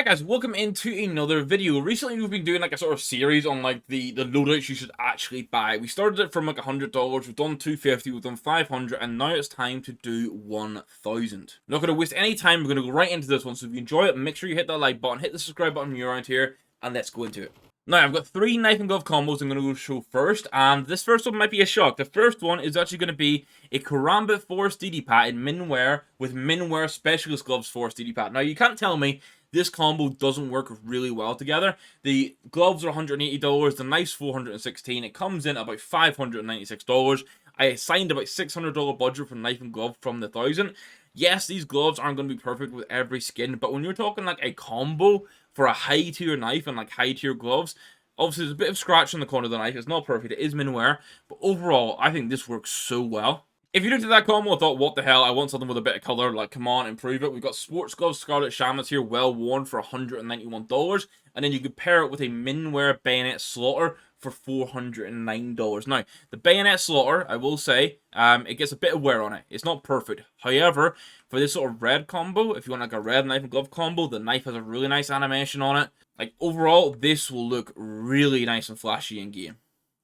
guys, welcome into another video. Recently we've been doing like a sort of series on like the loadouts you should actually buy. We started it from like $100, we've done 250, we've done 500, and now it's time to do 1000. Not going to waste any time, we're going to go right into this one. So if you enjoy it, make sure you hit that like button, hit the subscribe button when you're around here, and let's go into it. Now, I've got 3 knife and glove combos I'm going to go show first, and this first one might be a shock. The first one is actually going to be a Karambit Force DD Pat in Minwear with Minwear Specialist Gloves Force DD Pat. Now, you can't tell me this combo doesn't work really well together. The gloves are $180, the knife's $416, it comes in about $596. I assigned about $600 budget for knife and glove from the 1000. Yes, these gloves aren't going to be perfect with every skin, but when you're talking like a combo for a high tier knife and like high tier gloves, obviously there's a bit of scratch on the corner of the knife. It's not perfect, it is Minwear, but overall I think this works so well. If you looked at that combo and thought, what the hell, I want something with a bit of colour, like, come on, improve it. We've got Sports Gloves Scarlet Shamans here, well worn, for $191. And then you could pair it with a Minwear Bayonet Slaughter for $409. Now, the Bayonet Slaughter, I will say, it gets a bit of wear on it. It's not perfect. However, for this sort of red combo, if you want like a red knife and glove combo, the knife has a really nice animation on it. Like, overall, this will look really nice and flashy in game.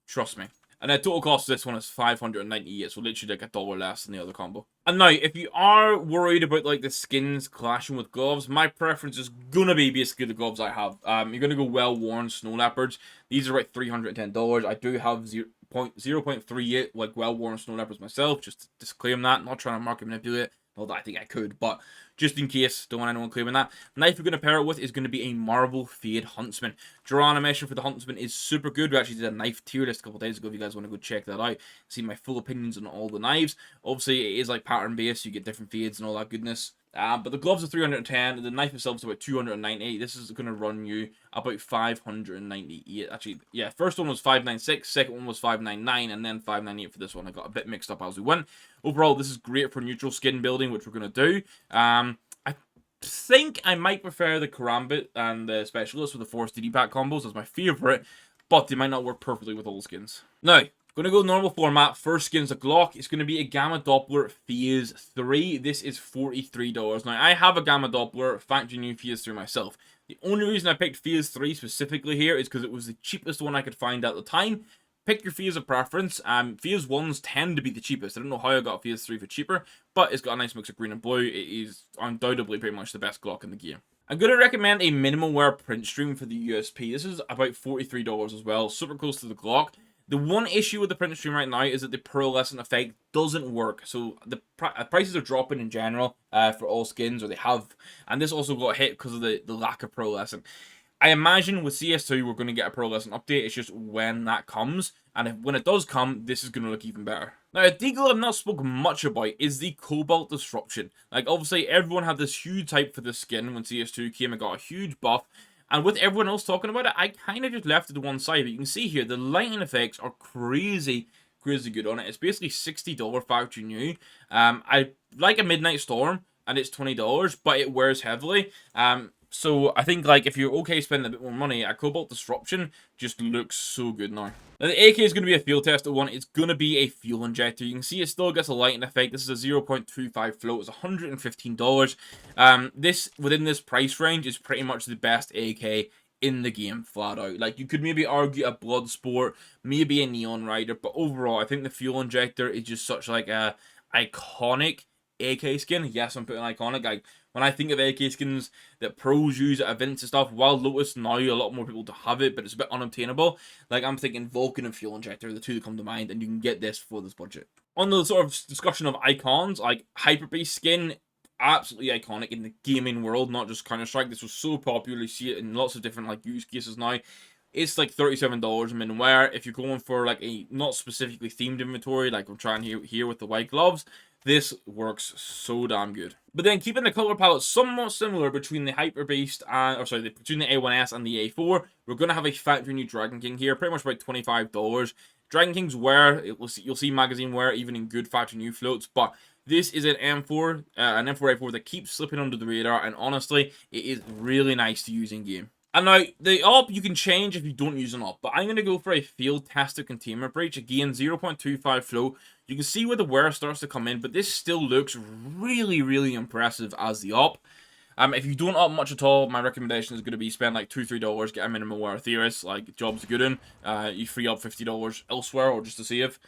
Trust me. And the total cost of this one is $598, so literally like $1 less than the other combo. And now, if you are worried about like the skins clashing with gloves, my preference is gonna be basically the gloves I have. You're gonna go well-worn Snow Leopards. These are like $310. I do have 0.38 like well-worn Snow Leopards myself. Just to disclaim that, I'm not trying to market manipulate. Not that I think I could, but just in case, don't want anyone claiming that. Knife we're going to pair it with is going to be a Marble Fade Huntsman. Draw animation for the Huntsman is super good. We actually did a knife tier list a couple days ago if you guys want to go check that out. See my full opinions on all the knives. Obviously, it is like pattern based, so you get different fades and all that goodness. But the gloves are $310, the knife itself is about $298. This is going to run you about $598. Actually, yeah, first one was $596, second one was $599, and then $598 for this one. I got a bit mixed up as we went. Overall, this is great for neutral skin building, which we're going to do. I think I might prefer the Karambit and the Specialist with the Force DD Pack combos as my favorite, but they might not work perfectly with all the skins. Now, going to go normal format. First skin's a Glock. It's going to be a Gamma Doppler Phase 3. This is $43. Now, I have a Gamma Doppler Factory New Phase 3 myself. The only reason I picked Phase 3 specifically here is because it was the cheapest one I could find at the time. Pick your phase of preference. Phase 1s tend to be the cheapest. I don't know how I got Phase 3 for cheaper, but it's got a nice mix of green and blue. It is undoubtedly pretty much the best Glock in the game. I'm going to recommend a minimal wear print stream for the USP. This is about $43 as well, super close to the Glock. The one issue with the print stream right now is that the pearlescent effect doesn't work. So the prices are dropping in general for all skins, or they have. And this also got hit because of the lack of pearlescent. I imagine with CS2 we're going to get a pearlescent update. It's just when that comes. And when it does come, this is going to look even better. Now, a deagle I've not spoken much about is the Cobalt Disruption. Like, obviously, everyone had this huge hype for this skin when CS2 came and got a huge buff. And with everyone else talking about it, I kind of just left it to one side. But you can see here, the lighting effects are crazy good on it. It's basically $60 factory new. I like a Midnight Storm, and it's $20, but it wears heavily. So I think like if you're okay spending a bit more money, a Cobalt Disruption just looks so good now. Now the AK is going to be a field tested one. It's going to be a fuel injector. You can see it still gets a lighting effect. This is a 0.25 float. It's $115. This within this price range is pretty much the best AK in the game, flat out. Like, you could maybe argue a Bloodsport, maybe a Neon Rider, but overall I think the fuel injector is just such like a iconic AK skin. Yes, I'm putting iconic. Like, when I think of AK skins that pros use at events and stuff, while Lotus now a lot more people to have it, but it's a bit unobtainable. Like, I'm thinking Vulcan and Fuel Injector are the two that come to mind, and you can get this for this budget. On the sort of discussion of icons, like Hyper Beast skin, absolutely iconic in the gaming world, not just Counter-Strike. This was so popular, you see it in lots of different like use cases now. It's like $37 in Minwear. If you're going for like a not specifically themed inventory, like I'm trying here with the white gloves, this works so damn good. But then keeping the color palette somewhat similar between the Hyper Beast and, between the A1S and the A4, we're going to have a factory new Dragon King here, pretty much about $25. Dragon King's wear, you'll see magazine wear even in good factory new floats, but this is an M4, an M4A4 that keeps slipping under the radar, and honestly, it is really nice to use in game. And now, the AWP you can change if you don't use an AWP, but I'm going to go for a field tested containment breach. Again, 0.25 flow. You can see where the wear starts to come in, but this still looks really impressive as the AWP. If you don't up much at all, my recommendation is going to be spend like $2-3, get a minimum wear Theorist, like job's a good one. You free up $50 elsewhere or just to save.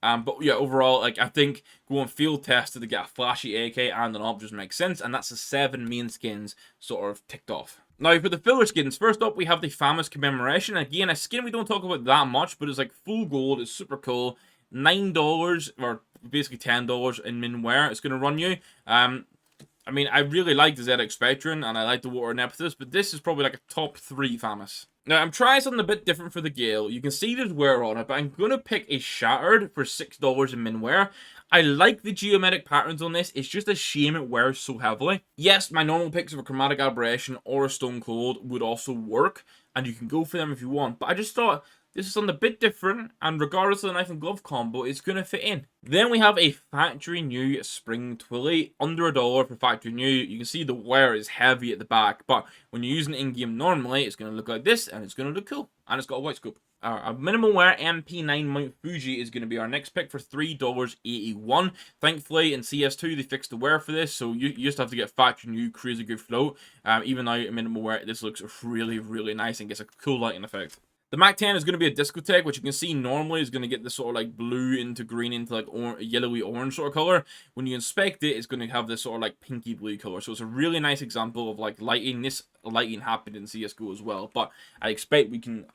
But yeah, overall, like I think going field tested to get a flashy AK and an op just makes sense, and that's the 7 main skins sort of ticked off. Now, for the filler skins, first up, we have the famous Commemoration. Again, a skin we don't talk about that much, but it's like full gold. It's super cool. $9, or basically $10 in min wear. It's going to run you. I mean, I really like the ZX Spectrum, and I like the Water Nephthys, but this is probably like a top 3 famous. Now, I'm trying something a bit different for the Gale. You can see there's wear on it, but I'm going to pick a Shattered for $6 in min wear. I like the geometric patterns on this. It's just a shame it wears so heavily. Yes, my normal picks of a Chromatic Aberration or a Stone Cold would also work, and you can go for them if you want. But I just thought this is something a bit different, and regardless of the knife and glove combo, it's going to fit in. Then we have a factory new Spring Twilly, under $1 for factory new. You can see the wear is heavy at the back, but when you're using it in-game normally, it's going to look like this, and it's going to look cool. And it's got a white scope. A minimal wear MP9 Mount Fuji is going to be our next pick for $3.81. Thankfully, in CS2, they fixed the wear for this, so you just have to get factory new, crazy good float. Even though minimal wear, this looks really, really nice and gets a cool lighting effect. The MAC-10 is going to be a discotheque, which you can see normally is going to get this sort of like blue into green into like yellowy orange sort of color. When you inspect it, it's going to have this sort of like pinky blue color. So it's a really nice example of like lighting. This lighting happened in CSGO as well, but I think we can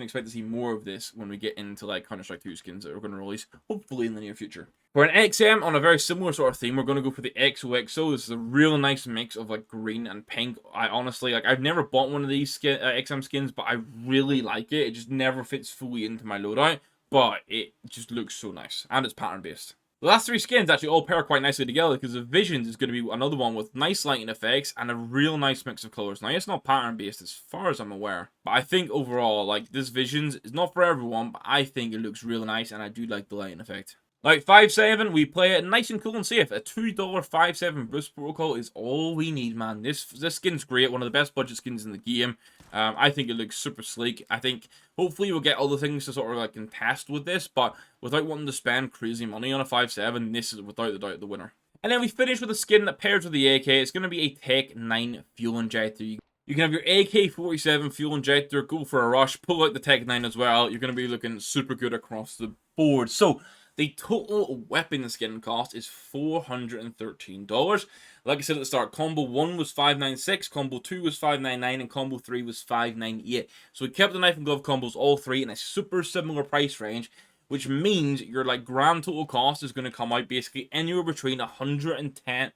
expect to see more of this when we get into like Counter-Strike 2 skins that are going to release hopefully in the near future. For an XM on a very similar sort of theme, we're going to go for the XOXO. This is a real nice mix of like green and pink. I honestly, like, I've never bought one of these XM skins, but I really like it. It just never fits fully into my loadout, but it just looks so nice, and it's pattern based. The last 3 skins actually all pair quite nicely together because the Visions is going to be another one with nice lighting effects and a real nice mix of colors. Now, it's not pattern based as far as I'm aware, but I think overall, like, this Visions is not for everyone, but I think it looks really nice and I do like the lighting effect. Like 5.7, we play it nice and cool and safe. A $2 5.7 Boost Protocol is all we need, man. This skin's great, one of the best budget skins in the game. I think it looks super sleek. I think hopefully we'll get other things to sort of like contest with this, but without wanting to spend crazy money on a 5.7, this is without a doubt the winner. And then we finish with a skin that pairs with the AK. It's going to be a Tech 9 fuel injector. You can have your AK-47 fuel injector, go for a rush, pull out the Tech 9 as well. You're going to be looking super good across the board. So the total weapon skin cost is $413. Like I said at the start, combo 1 was $596, combo 2 was $599, and combo 3 was $598. So we kept the knife and glove combos, all 3, in a super similar price range, which means your like grand total cost is going to come out basically anywhere between $110 and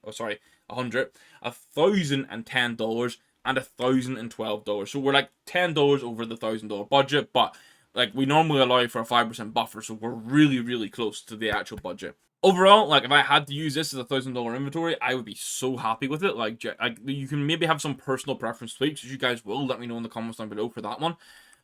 $1,012. So we're like $10 over the $1,000 budget, but like, we normally allow for a 5% buffer, so we're really, really close to the actual budget. Overall, like, if I had to use this as a $1,000 inventory, I would be so happy with it. Like, you can maybe have some personal preference tweaks, which you guys will let me know in the comments down below for that one.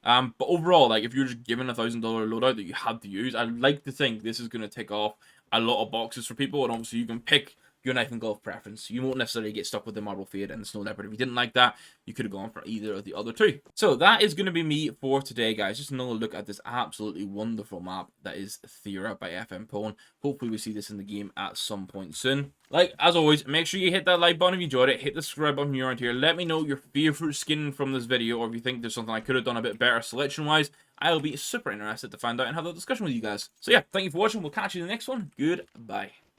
But overall, like, if you're just given a $1,000 loadout that you had to use, I'd like to think this is going to tick off a lot of boxes for people, and obviously you can pick your knife and glove preference. You won't necessarily get stuck with the Marble Fade and the Snow Leopard. If you didn't like that, you could have gone for either of the other 2. So that is going to be me for today, guys. Just another look at this absolutely wonderful map that is Thera by FM Pwn. Hopefully we see this in the game at some point soon. Like, as always, make sure you hit that like button if you enjoyed it. Hit the subscribe button if you're around here. Let me know your favorite skin from this video, or if you think there's something I could have done a bit better selection-wise. I'll be super interested to find out and have that discussion with you guys. So yeah, thank you for watching. We'll catch you in the next one. Goodbye.